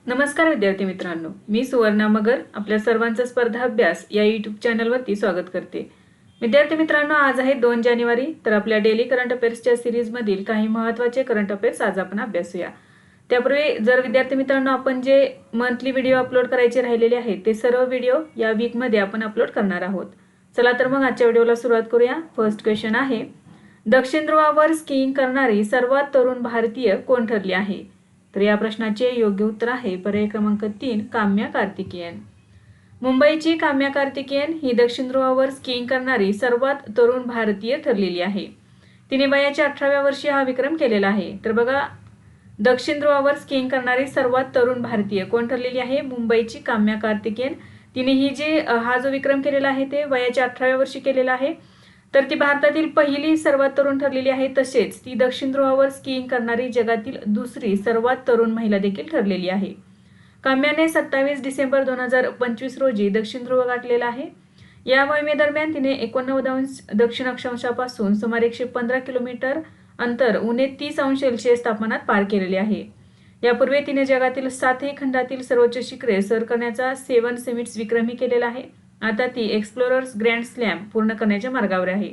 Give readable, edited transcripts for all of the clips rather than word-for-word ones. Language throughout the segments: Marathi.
नमस्कार विद्यार्थी मित्रांनो, मी सुवर्णा मगर आपल्या सर्वांचा स्पर्धा अभ्यास या यूट्यूब चॅनलवरती स्वागत करते. विद्यार्थी मित्रांनो, आज आहे 2 जानेवारी. तर आपल्या डेली करंट अफेअर्सच्या सिरीजमधील काही महत्त्वाचे करंट अफेअर्स आज आपण अभ्यासूया. त्यापूर्वी जर विद्यार्थी मित्रांनो आपण जे मंथली व्हिडिओ अपलोड करायचे राहिलेले आहेत ते सर्व व्हिडिओ या वीकमध्ये आपण अपलोड करणार आहोत. चला तर मग आजच्या व्हिडिओला सुरुवात करूया. फर्स्ट क्वेश्चन आहे, दक्षिण ध्रुवावर स्कीइंग करणारी सर्वात तरुण भारतीय कोण ठरली आहे? तर या प्रश्नाचे योग्य उत्तर आहे पर्याय क्रमांक 3, काम्या कार्तिकेयन. मुंबईची काम्या कार्तिकेयन ही दक्षिण ध्रुवावर स्कीइंग करणारी सर्वात तरुण भारतीय ठरलेली आहे. तिने वयाच्या 18व्या वर्षी हा विक्रम केलेला आहे. तर बघा, दक्षिण ध्रुवावर स्कीइंग करणारी सर्वात तरुण भारतीय कोण ठरलेली आहे? मुंबईची काम्या कार्तिकेयन. तिने हा जो विक्रम केलेला आहे ते वयाच्या 18व्या वर्षी केलेला आहे. तर ती भारतातील पहिली सर्वात तरुण ठरलेली आहे. तसेच ती दक्षिण ध्रुवावर स्कीइंग करणारी जगातील दुसरी सर्वात तरुण महिला देखील ठरलेली आहे. काम्याने 27 डिसेंबर 2025 रोजी दक्षिण ध्रुव गाठलेला आहे. या मोहिमेदरम्यान तिने 89° दक्षिण अक्षांशापासून सुमारे 115 किलोमीटर अंतर उणे 30° सेल्सिअस तापमानात पार केलेले आहे. यापूर्वी तिने जगातील 7ही खंडातील सर्वोच्च शिखरे सर करण्याचा 7 समिट्स विक्रमही केलेला आहे. आता ती एक्सप्लोरर्स ग्रँड स्लॅम पूर्ण करण्याच्या मार्गावर आहे.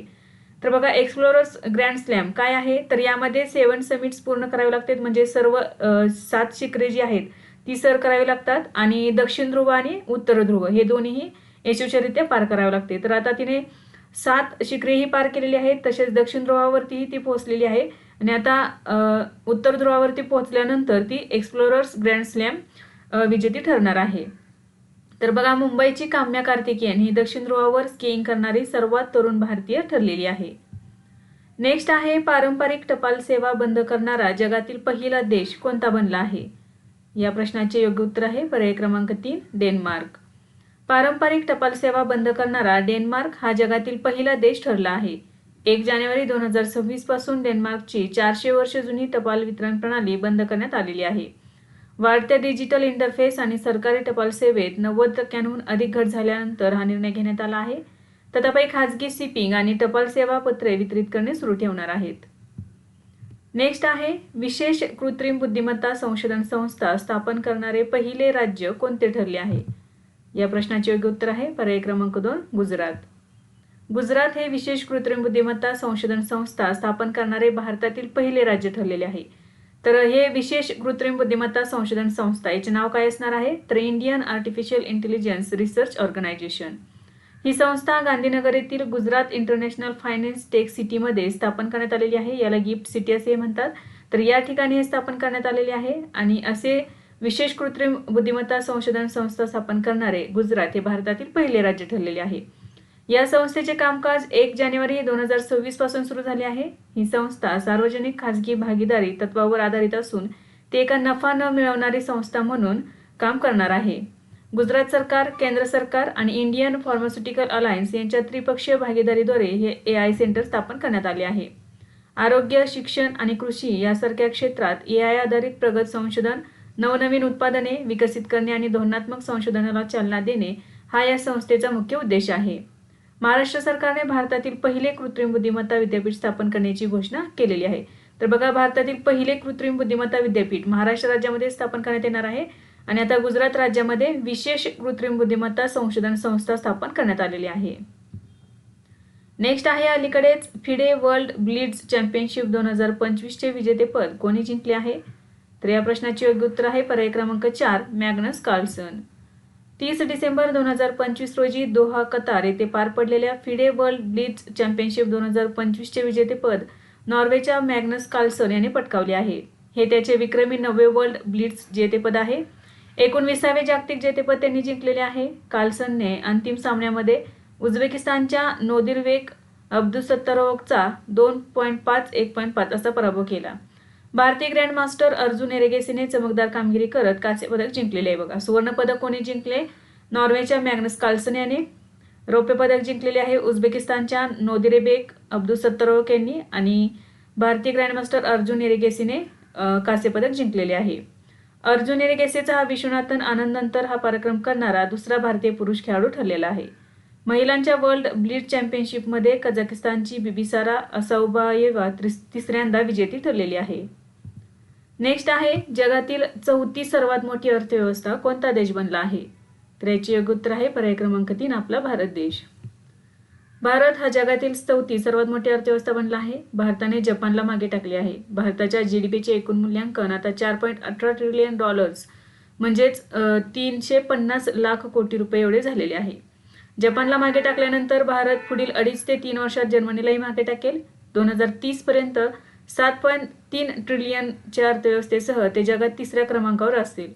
तर बघा, एक्सप्लोरर्स ग्रँड स्लॅम काय आहे? तर यामध्ये 7 समिट्स पूर्ण करावे लागतात. म्हणजे सर्व 7 शिखरे जी आहेत ती सर करावी लागतात आणि दक्षिण ध्रुव आणि उत्तर ध्रुव हे दोन्हीही यशस्वीरित्या पार करावे लागते. तर आता तिने 7 शिखरेही पार केलेली आहेत. तसेच दक्षिण ध्रुवावरतीही ती पोहोचलेली आहे आणि आता उत्तर ध्रुवावरती पोहोचल्यानंतर ती एक्सप्लोरर्स ग्रँड स्लॅम विजेती ठरणार आहे. तर बघा, मुंबईची काम्या कार्तिकेयन ही दक्षिण ध्रुवावर स्कीइंग करणारी सर्वात तरुण भारतीय ठरलेली आहे. नेक्स्ट आहे, पारंपरिक टपाल सेवा बंद करणारा जगातील पहिला देश कोणता बनला आहे? या प्रश्नाचे योग्य उत्तर आहे पर्याय क्रमांक 3, डेन्मार्क. पारंपरिक टपाल सेवा बंद करणारा डेन्मार्क हा जगातील पहिला देश ठरला आहे. 1 जानेवारी 2026 पासून डेन्मार्कची 400 वर्ष जुनी टपाल वितरण प्रणाली बंद करण्यात आलेली आहे. वाढत्या डिजिटल इंटरफेस आणि सरकारी टपाल सेवेत 90% अधिक घट झाल्यानंतर हा निर्णय घेण्यात आला आहे. तथापि खाजगी शिपिंग आणि टपाल सेवा पत्रे वितरित करणे सुरू ठेवणार आहेत. नेक्स्ट आहे, विशेष कृत्रिम बुद्धिमत्ता संशोधन संस्था स्थापन करणारे पहिले राज्य कोणते ठरले आहे? या प्रश्नाचे योग्य उत्तर आहे पर्याय क्रमांक 2, गुजरात. गुजरात हे विशेष कृत्रिम बुद्धिमत्ता संशोधन संस्था स्थापन करणारे भारतातील पहिले राज्य ठरलेले आहे. तर हे विशेष कृत्रिम बुद्धिमत्ता संशोधन संस्था याचे नाव काय असणार आहे? तर Indian artificial intelligence research organisation. ही संस्था गांधीनगर येथील गुजरात इंटरनॅशनल फायनान्स टेक सिटीमध्ये स्थापन करण्यात आलेली आहे. याला गिफ्ट सिटी असे म्हणतात. तर या ठिकाणी हे स्थापन करण्यात आलेले आहे आणि असे विशेष कृत्रिम बुद्धिमत्ता संशोधन संस्था स्थापन करणारे गुजरात हे भारतातील पहिले राज्य ठरलेले आहे. या संस्थेचे कामकाज 1 जानेवारी 2026 पासून सुरू झाले आहे. ही संस्था सार्वजनिक खाजगी भागीदारी तत्वावर आधारित असून ते एका नफा न मिळवणारी संस्था म्हणून काम करणार आहे. गुजरात सरकार, केंद्र सरकार आणि इंडियन फार्मास्युटिकल अलायन्स यांच्या त्रिपक्षीय भागीदारीद्वारे हे AI सेंटर स्थापन करण्यात आले आहे. आरोग्य, शिक्षण आणि कृषी यासारख्या क्षेत्रात AI आधारित प्रगत संशोधन, नवनवीन उत्पादने विकसित करणे आणि धोरणात्मक संशोधनाला चालना देणे हा या संस्थेचा मुख्य उद्देश आहे. महाराष्ट्र सरकारने भारतातील पहिले कृत्रिम बुद्धिमत्ता विद्यापीठ स्थापन करण्याची घोषणा केलेली आहे. तर बघा, भारतातील पहिले कृत्रिम बुद्धिमत्ता विद्यापीठ महाराष्ट्र राज्यामध्ये स्थापन करण्यात येणार आहे आणि आता गुजरात राज्यामध्ये विशेष कृत्रिम बुद्धिमत्ता संशोधन संस्था स्थापन करण्यात आलेली आहे. नेक्स्ट आहे, अलीकडेच फिडे वर्ल्ड ब्लिट्झ चॅम्पियनशिप 2025 चे विजेतेपद कोणी जिंकले आहे? तर या प्रश्नाचे योग्य उत्तर आहे पर्याय क्रमांक 4, मॅग्नस कार्लसन. 30 डिसेंबर 2025 रोजी दोहा, कतार येथे पार पडलेल्या फिडे वर्ल्ड ब्लिट्झ चॅम्पियनशिप 2025 चे विजेतेपद नॉर्वेच्या मॅग्नस कार्लसन याने पटकावले आहे. हे त्याचे विक्रमी 90 वर्ल्ड ब्लिट्झ जेतेपद आहे. 19वे जागतिक जेतेपद त्यांनी जिंकलेले आहे. कार्लसनने अंतिम सामन्यामध्ये उझबेकिस्तानच्या नोदिरबेक अब्दुसत्तारोव्हचा 2.5 1.5 असा पराभव केला. भारतीय ग्रँडमास्टर अर्जुन एरेगेसीने चमकदार कामगिरी करत कांस्य पदक जिंकलेले आहे. बघा, सुवर्ण पदक कोणी जिंकले? नॉर्वेच्या मॅग्नस कार्लसन याने. रौप्य पदक जिंकलेले आहे उझबेकिस्तानच्या नोदिरबेक अब्दुसत्तारोव्ह यांनी आणि भारतीय ग्रँडमास्टर अर्जुन एरेगेसीने कांस्य पदक जिंकलेले आहे. अर्जुन एरेगेसीचा हा विश्वनाथन आनंद नंतर हा पराक्रम करणारा दुसरा भारतीय पुरुष खेळाडू ठरलेला आहे. महिलांच्या वर्ल्ड ब्लिट्झ चॅम्पियनशिपमध्ये कझाकिस्तानची बिबिसारा असाउबायेवा तिसऱ्यांदा विजेती ठरलेली आहे. नेक्स्ट आहे जगातील चौथी सर्वात मोठी अर्थव्यवस्था कोणता देश बनला आहे? तर याचे योग्य उत्तर आहे पर्याय क्रमांक 3 आपला भारत देश. भारत हा जगातील चौथी सर्वात मोठी अर्थव्यवस्था बनला आहे. भारताने जपानला मागे टाकले आहे. भारताच्या जीडीपीचे एकूण मूल्यांकन आता $4.18 ट्रिलियन म्हणजेच 350 लाख कोटी रुपये एवढे झालेले आहे. जपानला मागे टाकल्यानंतर भारत पुढील 2.5 ते 3 वर्षात जर्मनीलाही मागे टाकेल. 2030 पर्यंत 7.3 ट्रिलियनच्या अर्थव्यवस्थेसह ते जगात तिसऱ्या क्रमांकावर असतील.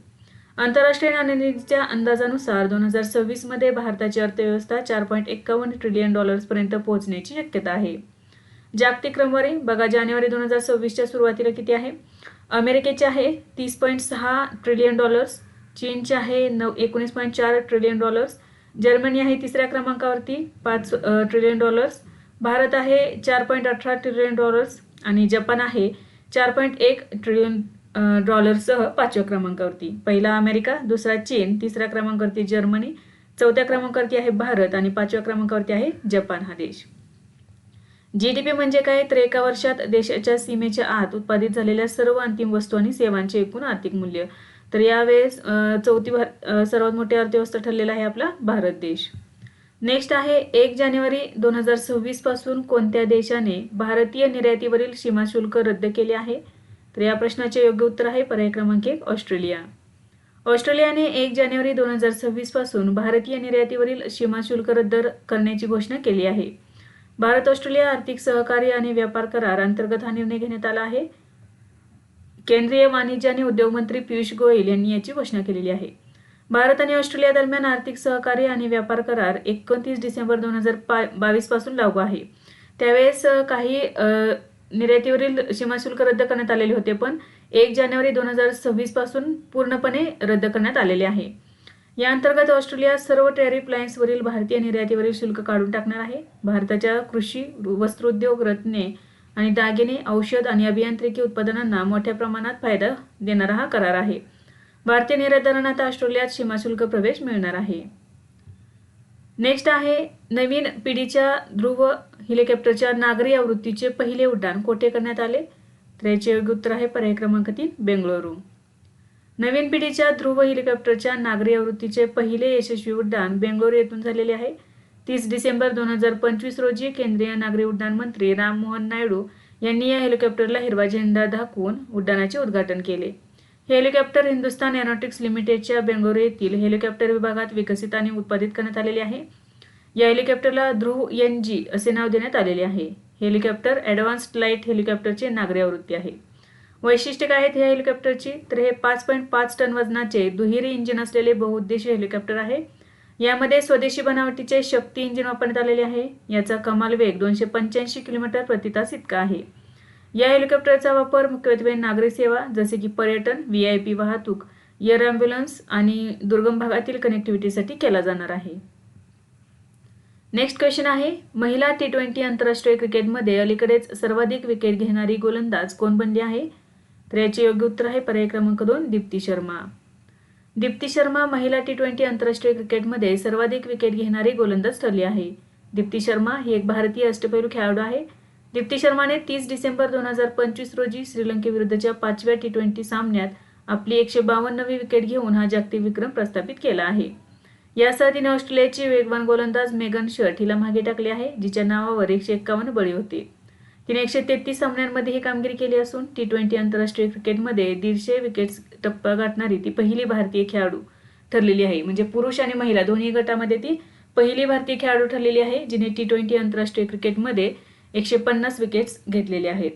आंतरराष्ट्रीय नाणेनिधीच्या अंदाजानुसार 2026 मध्ये भारताची अर्थव्यवस्था $4.51 ट्रिलियन पर्यंत पोहोचण्याची शक्यता आहे. जागतिक क्रमवारी बघा, जानेवारी 2026च्या सुरुवातीला किती आहे? अमेरिकेचे आहे $30.6 ट्रिलियन, चीनचे आहे 19.4 ट्रिलियन, जर्मनी आहे तिसऱ्या क्रमांकावरती $5 ट्रिलियन, भारत आहे $4.18 ट्रिलियन आणि जपान आहे $4.1 ट्रिलियन सह 5व्या क्रमांकावरती. पहिला अमेरिका, दुसरा चीन, तिसऱ्या क्रमांकावरती जर्मनी, चौथ्या क्रमांकावरती आहे भारत आणि 5व्या क्रमांकावरती आहे जपान हा देश. जीडीपी म्हणजे काय? तर एका वर्षात देशाच्या सीमेच्या आत उत्पादित झालेल्या सर्व अंतिम वस्तू आणि सेवांचे एकूण आर्थिक मूल्य. तर यावेळेस चौथी सर्वात मोठी अर्थव्यवस्था ठरलेला आहे आपला भारत देश. नेक्स्ट आहे 1 जानेवारी 2026 पासून कोणत्या देशाने भारतीय निर्यातीवरील सीमाशुल्क रद्द केले आहे? तर या प्रश्नाचे योग्य उत्तर आहे पर्याय क्रमांक 1 ऑस्ट्रेलिया. ऑस्ट्रेलियाने 1 जानेवारी 2026 पासून भारतीय निर्यातीवरील सीमाशुल्क रद्द करण्याची घोषणा केली आहे. भारत ऑस्ट्रेलिया आर्थिक सहकार्य आणि व्यापार करार अंतर्गत हा निर्णय घेण्यात आला आहे. केंद्रीय वाणिज्य आणि उद्योग मंत्री पियुष गोयल यांनी याची घोषणा केलेली आहे. भारत आणि ऑस्ट्रेलिया दरम्यान आर्थिक सहकार्य आणि व्यापार करार 29 डिसेंबर 2022 पासून लागू आहे. त्यावेळेस काही निर्यातीवरील सीमाशुल्क रद्द करण्यात आलेले होते, पण 1 जानेवारी 2026 पासून पूर्णपणे रद्द करण्यात आलेले आहे. या अंतर्गत ऑस्ट्रेलिया सर्व टॅरिफ लाईन्सवरील भारतीय निर्यातीवरील शुल्क काढून टाकणार आहे. भारताच्या कृषी, वस्त्रोद्योग, रत्ने आणि दागिने, औषध आणि अभियांत्रिकी उत्पादनांना मोठ्या प्रमाणात फायदा देणारा हा करार आहे. भारतीय निर्यातदारांना आता ऑस्ट्रेलियात सीमाशुल्क प्रवेश मिळणार आहे. नेक्स्ट आहे नवीन पिढीच्या ध्रुव हेलिकॉप्टरच्या नागरी आवृत्तीचे पहिले उड्डाण कोठे करण्यात आले? तर याचे योग्य उत्तर आहे पर्याय क्रमांक 3 बेंगळुरू. नवीन पिढीच्या ध्रुव हेलिकॉप्टरच्या नागरी आवृत्तीचे पहिले यशस्वी उड्डाण बेंगळुरू येथून झालेले आहे. 30 डिसेंबर 2025 रोजी केंद्रीय नागरी उड्डाण मंत्री राममोहन नायडू यांनी या हेलिकॉप्टरला हिरवा झेंडा दाखवून उड्डाणाचे उद्घाटन केले. हे हेलिकॉप्टर हिंदुस्तान एरोनॉटिक्स लिमिटेडच्या बेंगळुरू येथील हेलिकॉप्टर विभागात विकसित आणि उत्पादित करण्यात आलेले आहे. या हेलिकॉप्टरला ध्रुव NG असे नाव देण्यात आलेले आहे. हेलिकॉप्टर ॲडव्हान्स्ड लाईट हेलिकॉप्टरचे नागरी आवृत्ती आहे. वैशिष्ट्ये काय आहेत या हेलिकॉप्टरची? तर हे 5.5 टन वजनाचे दुहेरी इंजिन असलेले बहुउद्देशीय हेलिकॉप्टर आहे. यामध्ये स्वदेशी बनावटीचे शक्ती इंजिन वापरण्यात आलेले आहे. याचा कमाल वेग 285 किलोमीटर प्रति तास इतका आहे. या हेलिकॉप्टरचा वापर मुख्यत्वे नागरी सेवा जसे की पर्यटन, VIP वाहतूक, एअर ॲम्ब्युलन्स आणि दुर्गम भागातील कनेक्टिव्हिटीसाठी केला जाणार आहे. नेक्स्ट क्वेश्चन आहे महिला T20 आंतरराष्ट्रीय क्रिकेटमध्ये अलीकडेच सर्वाधिक विकेट घेणारी गोलंदाज कोण बनली आहे? तर याचे योग्य उत्तर आहे पर्याय क्रमांक 2 दीप्ती शर्मा. दीप्ती शर्मा महिला T20 आंतरराष्ट्रीय क्रिकेटमध्ये सर्वाधिक विकेट घेणारी गोलंदाज ठरली आहे. दीप्ती शर्मा ही एक भारतीय अष्टपैलू खेळाडू आहे. दीप्ती शर्माने 30 डिसेंबर 2025 रोजी श्रीलंकेविरुद्धच्या 5व्या T20 सामन्यात आपली 152वी विकेट घेऊन हा जागतिक विक्रम प्रस्थापित केला आहे. यासह तिने ऑस्ट्रेलियाची वेगवान गोलंदाज मेगन शर्ट हिला मागे टाकले आहे, जिच्या नावावर 151 बळी होते. तिने 133 सामन्यांमध्ये ही कामगिरी केली असून T20 आंतरराष्ट्रीय क्रिकेटमध्ये 150 विकेट्स टप्पा गाठणारी ती पहिली भारतीय खेळाडू ठरलेली आहे. म्हणजे पुरुष आणि महिला दोन्ही गटामध्ये ती पहिली भारतीय खेळाडू ठरलेली आहे जिने T20 आंतरराष्ट्रीय क्रिकेटमध्ये 150 विकेट्स घेतलेले आहेत.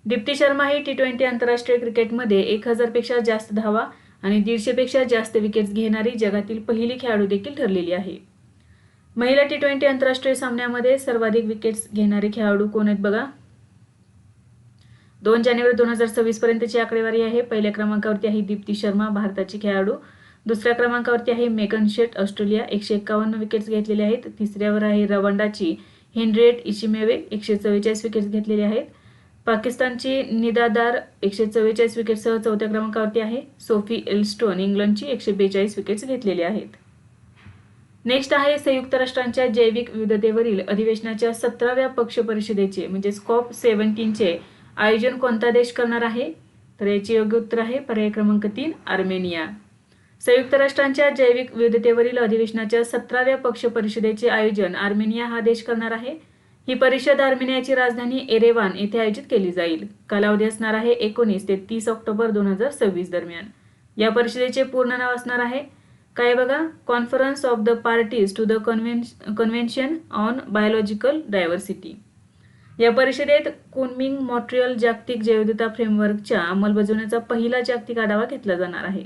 दीप्ती शर्मा ही T20 आंतरराष्ट्रीय क्रिकेटमध्ये 1000 पेक्षा जास्त धावा आणि 150 पेक्षा जास्त विकेट्स घेणारी जगातील पहिली खेळाडू देखील ठरलेली आहे. महिला T20 आंतरराष्ट्रीय सामन्यामध्ये सर्वाधिक विकेट्स घेणारे खेळाडू कोण आहेत बघा. 2 जानेवारी 2026 पर्यंतची आकडेवारी आहे. पहिल्या क्रमांकावरती आहे दीप्ती शर्मा, भारताची खेळाडू. दुसऱ्या क्रमांकावरती आहे मेगन शेट, ऑस्ट्रेलिया, 151 विकेट्स घेतलेले आहेत. तिसऱ्यावर आहे रवांडाची हेनरिएट इशिमेवे, 144 विकेट्स घेतलेले आहेत. पाकिस्तानची निदादार 144 विकेटसह चौथ्या क्रमांकावरती आहे. सोफी एल्स्टोन इंग्लंडची 142 विकेट्स घेतलेले आहेत. नेक्स्ट आहे संयुक्त राष्ट्रांच्या जैविक विविधतेवरील अधिवेशनाच्या 17व्या पक्ष परिषदेचे म्हणजे COP17चे आयोजन कोणता देश करणार आहे? तर याचे योग्य उत्तर आहे पर्याय क्रमांक 3 आर्मेनिया. संयुक्त राष्ट्रांच्या जैविक विविधतेवरील अधिवेशनाच्या 17व्या पक्ष परिषदेचे आयोजन आर्मेनिया हा देश करणार आहे. ही परिषद आर्मेनियाची राजधानी एरेवान येथे आयोजित केली जाईल. कालावधी असणार आहे 19 ते 30 ऑक्टोबर 2026 दरम्यान. या परिषदेचे पूर्ण नाव असणार आहे काय बघा, conference of the parties to the convention on biological diversity. या परिषदेत कुनमिंग मॉन्ट्रियल जागतिक जैवविविधता फ्रेमवर्कच्या अंमलबजावणीचा पहिला जागतिक आढावा घेतला जाणार आहे.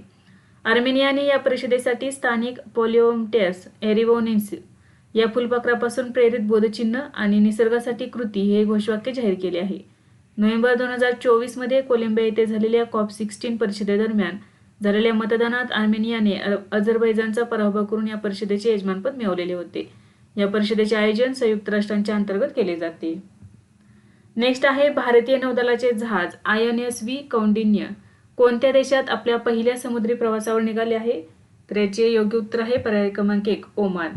आर्मेनियाने या परिषदेसाठी स्थानिक पोलिओमटेस एरिवोनेन्स या फुलपाखरापासून प्रेरित बोधचिन्ह आणि निसर्गासाठी कृती हे घोषवाक्य जाहीर केले आहे. नोव्हेंबर 2024 मध्ये कोलंबिया येथे झालेल्या COP16 परिषदेदरम्यान झालेल्या मतदानात आर्मेनियाने अझरबैजानचा पराभव करून या परिषदेचे यजमानपद मिळवलेले होते. या परिषदेचे आयोजन संयुक्त राष्ट्रांच्या अंतर्गत केले जाते. नेक्स्ट आहे भारतीय नौदलाचे जहाज INSV कौंडिन्य कोणत्या देशात आपल्या पहिल्या समुद्री प्रवासावर निघाले आहे? तर याचे योग्य उत्तर आहे पर्याय क्रमांक 1 ओमान.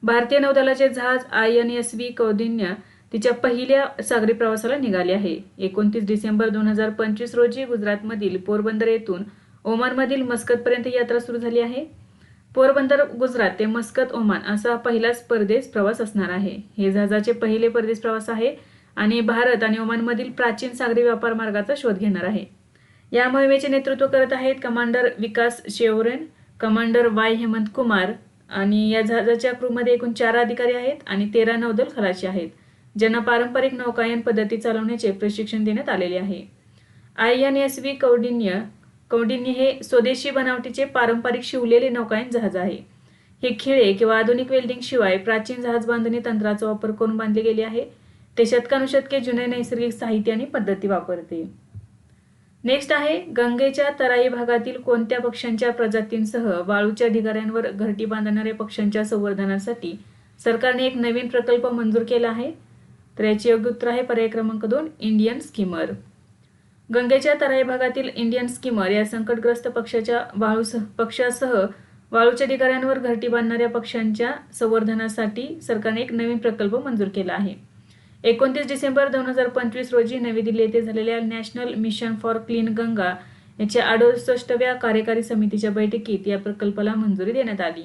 भारतीय नौदलाचे जहाज INSV कौंडिन्य तिच्या पहिल्या सागरी प्रवासाला निघाले आहे. 29 डिसेंबर 2025 रोजी गुजरातमधील पोरबंदर येथून ओमानमधील मस्कतपर्यंत यात्रा सुरू झाली आहे. पोरबंदर गुजरात ते मस्कत ओमान असा पहिलाच परदेश प्रवास असणार आहे. हे जहाजाचे पहिले परदेश प्रवास आहे आणि भारत आणि ओमानमधील प्राचीन सागरी व्यापार मार्गाचा शोध घेणार आहे. या मोहिमेचे नेतृत्व करत आहेत कमांडर विकास शेवरेन, कमांडर वाय हेमंत कुमार आणि या जहाजाच्या क्रूमध्ये एकूण 4 अधिकारी आहेत आणि 13 नौदल खलाशी आहेत ज्यांना पारंपरिक नौकायन पद्धती चालवण्याचे प्रशिक्षण देण्यात आलेले आहे. INSV कौंडिन्य हे स्वदेशी बनावटीचे पारंपरिक शिवलेले नौकायन जहाज आहे. हे खिळे किंवा आधुनिक वेल्डिंग शिवाय प्राचीन जहाज बांधणी तंत्राचा वापर करून बांधले गेले आहे. ते शतकानुशतके जुने नैसर्गिक साहित्य आणि पद्धती वापरते. नेक्स्ट आहे गंगेच्या तराई भागातील कोणत्या पक्ष्यांच्या प्रजातींसह वाळूच्या ढिगाऱ्यांवर घरटी बांधणाऱ्या पक्ष्यांच्या संवर्धनासाठी सरकारने एक नवीन प्रकल्प मंजूर केला आहे? तर याचे योग्य उत्तर आहे पर्याय क्रमांक 2 इंडियन स्कीमर. गंगेच्या तराई भागातील इंडियन स्कीमर या संकटग्रस्त पक्ष्यासह वाळूच्या ढिगाऱ्यांवर घरटी बांधणाऱ्या पक्ष्यांच्या संवर्धनासाठी सरकारने एक नवीन प्रकल्प मंजूर केला आहे. 29 डिसेंबर 2025 रोजी नवी दिल्ली येथे झालेल्या national mission for clean Ganga याच्या 68व्या कार्यकारी समितीच्या बैठकीत या प्रकल्पाला मंजुरी देण्यात आली.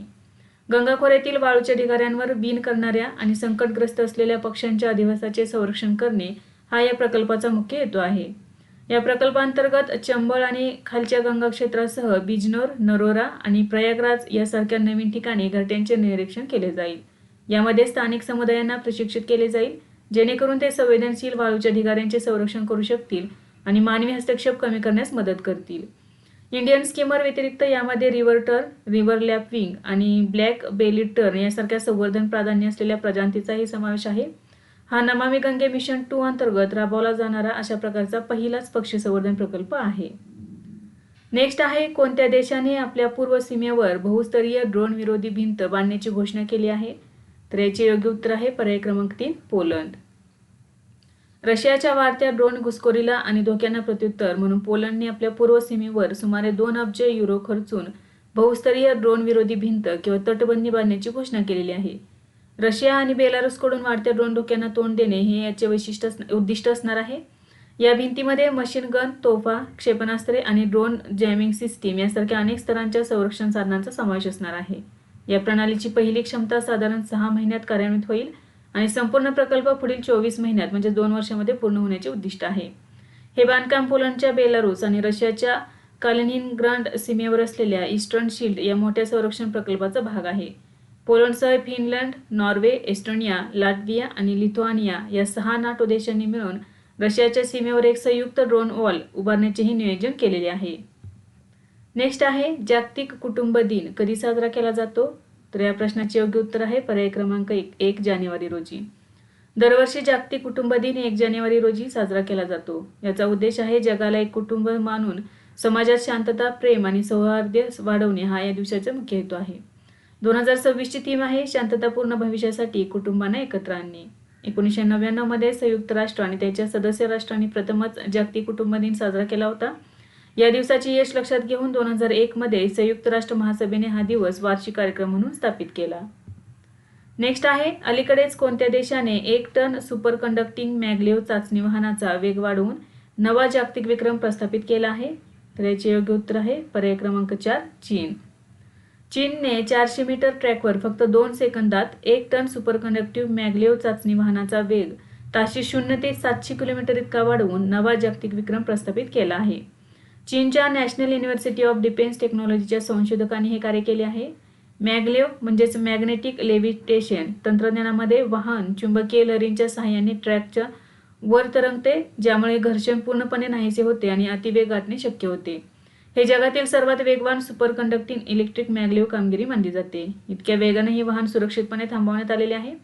गंगा खोऱ्यातील वाळूच्या ढिगाऱ्यांवर बीन करणाऱ्या आणि संकटग्रस्त असलेल्या पक्ष्यांच्या अधिवासाचे संरक्षण करणे हा या प्रकल्पाचा मुख्य हेतू आहे. या प्रकल्पांतर्गत चंबळ आणि खालच्या गंगा क्षेत्रासह बिजनोर, नरोरा आणि प्रयागराज यासारख्या नवीन ठिकाणी घरट्यांचे निरीक्षण केले जाईल. यामध्ये स्थानिक समुदायांना प्रशिक्षित केले जाईल जेणेकरून ते संवेदनशील वाळूच्या ढिगाऱ्यांचे संरक्षण करू शकतील आणि मानवी हस्तक्षेप कमी करण्यास मदत करतील. इंडियन स्कीमर व्यतिरिक्त यामध्ये रिव्हर टर्न, रिव्हर लॅपविंग आणि ब्लॅक बेलीड टर्न यासारख्या संवर्धन प्राधान्य असलेल्या प्रजातींचाही समावेश आहे. हा नमामि गंगे मिशन 2 अंतर्गत राबवला जाणारा अशा प्रकारचा पहिलाच पक्षी संवर्धन प्रकल्प आहे. नेक्स्ट आहे कोणत्या देशाने आपल्या पूर्व सीमेवर बहुस्तरीय ड्रोन विरोधी भिंत बांधण्याची घोषणा केली आहे? तर याचे योग्य उत्तर आहे पर्याय क्रमांक 3 पोलंड. रशियाच्या वाढत्या ड्रोन घुसखोरीला आणि धोक्यांना प्रत्युत्तर म्हणून पोलंडने आपल्या पूर्व सीमेवर सुमारे 2 अब्ज युरो खर्चून बहुस्तरीय ड्रोन विरोधी भिंत किंवा तटबंदी बांधण्याची घोषणा केलेली आहे. रशिया आणि बेलारुसकडून वाढत्या ड्रोन धोक्यांना तोंड देणे हे याचे उद्दिष्ट असणार आहे. या भिंतीमध्ये मशीन गन, तोफा, क्षेपणास्त्रे आणि ड्रोन जॅमिंग सिस्टीम यासारख्या अनेक स्तरांच्या संरक्षण साधनांचा समावेश असणार आहे. या प्रणालीची पहिली क्षमता साधारण 6 महिन्यात कार्यान्वित होईल आणि संपूर्ण प्रकल्प पुढील 24 महिन्यात म्हणजे 2 वर्षांमध्ये पूर्ण होण्याचे उद्दिष्ट आहे. हे बांधकाम पोलंडच्या बेलारूस आणि रशियाच्या कालिनिनग्राड सीमेवर असलेल्या ईस्टर्न शील्ड या मोठ्या संरक्षण प्रकल्पाचा भाग आहे. पोलंडसह फिनलंड, नॉर्वे, एस्टोनिया, लाटव्हिया आणि लिथुआनिया या 6 नाटो देशांनी मिळून रशियाच्या सीमेवर एक संयुक्त ड्रोन वॉल उभारण्याचेही नियोजन केलेले आहे. नेक्स्ट आहे जागतिक कुटुंब दिन कधी साजरा केला जातो? तर या प्रश्नाचे योग्य उत्तर आहे पर्याय क्रमांक 1 जानेवारी रोजी. दरवर्षी जागतिक कुटुंब दिन 1 जानेवारी रोजी साजरा केला जातो. याचा उद्देश आहे जगाला एक कुटुंब मानून समाजात शांतता, प्रेम आणि सौहार्द वाढवणे हा या दिवसाचा मुख्य हेतू आहे. 2026 ची थीम आहे शांततापूर्ण भविष्यासाठी कुटुंबांना एकत्र आणणे. 1999 मध्ये संयुक्त राष्ट्र आणि त्याच्या सदस्य राष्ट्रांनी प्रथमच जागतिक कुटुंब दिन साजरा केला होता. या दिवसाचे यश लक्षात घेऊन 2001 मध्ये संयुक्त राष्ट्र महासभेने हा दिवस वार्षिक कार्यक्रम म्हणून स्थापित केला. नेक्स्ट आहे अलीकडेच कोणत्या देशाने 1 टन सुपर कंडक्टिंग मॅग्लेव चाचणी वाहनाचा वेग वाढवून नवा जागतिक विक्रम प्रस्थापित केला आहे? तर याचे योग्य उत्तर आहे पर्याय क्रमांक 4 चीन. चीनने 400 मीटर ट्रॅकवर फक्त 2 सेकंदात 1 टन सुपरकंडक्टिव्ह मॅग्लेव चाचणी वाहनाचा वेग ताशी 0 ते 700 किलोमीटर इतका वाढवून नवा जागतिक विक्रम प्रस्थापित केला आहे. चीनच्या नॅशनल युनिव्हर्सिटी ऑफ डिफेन्स टेक्नॉलॉजीच्या संशोधकांनी हे कार्य केले आहे. मॅग्लेव म्हणजेच मॅग्नेटिक लेव्हिटेशन तंत्रज्ञानामध्ये वाहन चुंबकीय लहरींच्या सहाय्याने ट्रॅकच्या वर तरंगते, ज्यामुळे घर्षण पूर्णपणे नाहीसे होते आणि अतिवेग गाठणे शक्य होते. हे जगातील सर्वात वेगवान सुपरकंडक्टिंग इलेक्ट्रिक मॅग्लेव कामगिरी मानली जाते. इतक्या वेगाने हे वाहन सुरक्षितपणे थांबवण्यात आलेले आहे.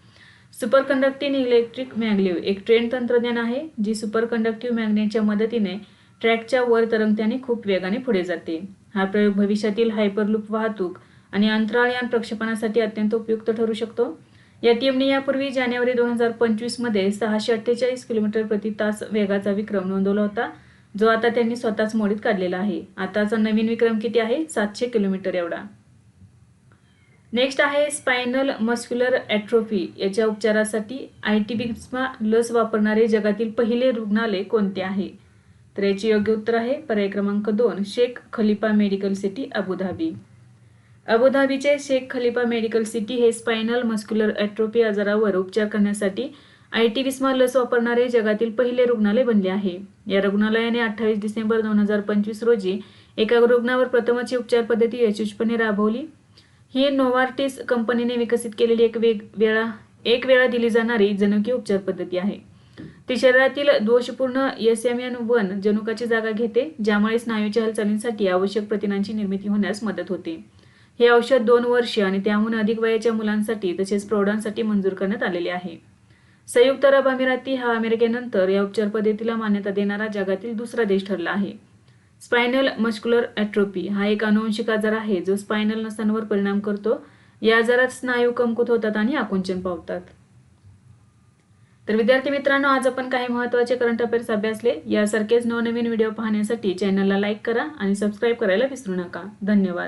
सुपरकंडक्टिंग इलेक्ट्रिक मॅग्लेव एक ट्रेन तंत्रज्ञान आहे जी सुपरकंडक्टिव्ह मॅग्नेटच्या मदतीने ट्रॅकच्या वर तरंगते आणि खूप वेगाने पुढे जाते. हा प्रयोग भविष्यातील हायपरलूप वाहतूक आणि अंतराळयान प्रक्षेपणासाठी अत्यंत उपयुक्त ठरू शकतो. या टीमने यापूर्वी जानेवारी 2025 मध्ये 648 किलोमीटर प्रति तास वेगाचा विक्रम नोंदवला होता, जो आता त्यांनी स्वतःच मोडीत काढलेला आहे. आताचा नवीन विक्रम किती आहे? 700 किलोमीटर एवढा. नेक्स्ट आहे स्पायनल मस्क्युलर ॲट्रोफी. याच्या उपचारासाठी ITBISMA लस वापरणारे जगातील पहिले रुग्णालय कोणते आहे? तर याचे योग्य उत्तर आहे पर्याय क्रमांक 2 Sheikh Khalifa medical city Abu Dhabi. अबुधाबीचे शेख खलिफा मेडिकल सिटी हे स्पायनल मस्क्युलर ॲट्रोफी आजारावर उपचार करण्यासाठी ITBISMA लस वापरणारे जगातील पहिले रुग्णालय बनले आहे. या रुग्णालयाने 28 डिसेंबर 2025 रोजी एका रुग्णावर प्रथमची उपचार पद्धती यशस्वीपणे राबवली. ही नोवार्टिस कंपनीने विकसित केलेली एक वेळा दिली जाणारी जनुकीय उपचार पद्धती आहे. ती शरीरातील दोषपूर्ण SMN1 जनुकाची जागा घेते, ज्यामुळे स्नायूच्या हालचालींसाठी आवश्यक प्रथिनांची निर्मिती होण्यास मदत होते. हे औषध 2 वर्ष आणि त्याहून अधिक वयाच्या मुलांसाठी तसेच प्रौढांसाठी मंजूर करण्यात आलेले आहे. संयुक्त अरब अमिराती हा अमेरिकेनंतर या उपचार पद्धतीला मान्यता देणारा जगातील दुसरा देश ठरला आहे. स्पायनल मस्क्युलर ॲट्रोफी हा एक अनुवंशिक आजार आहे जो स्पायनल नसांवर परिणाम करतो. या आजारात स्नायू कमकुवत होतात आणि आकुंचन पावतात. तर विद्यार्थी मित्रांनो, आज आपण काही महत्त्वाचे करंट अफेअर्स अभ्यासले. यासारखेच नवनवीन व्हिडिओ पाहण्यासाठी चॅनलला लाईक करा आणि सबस्क्राईब करायला विसरू नका. धन्यवाद.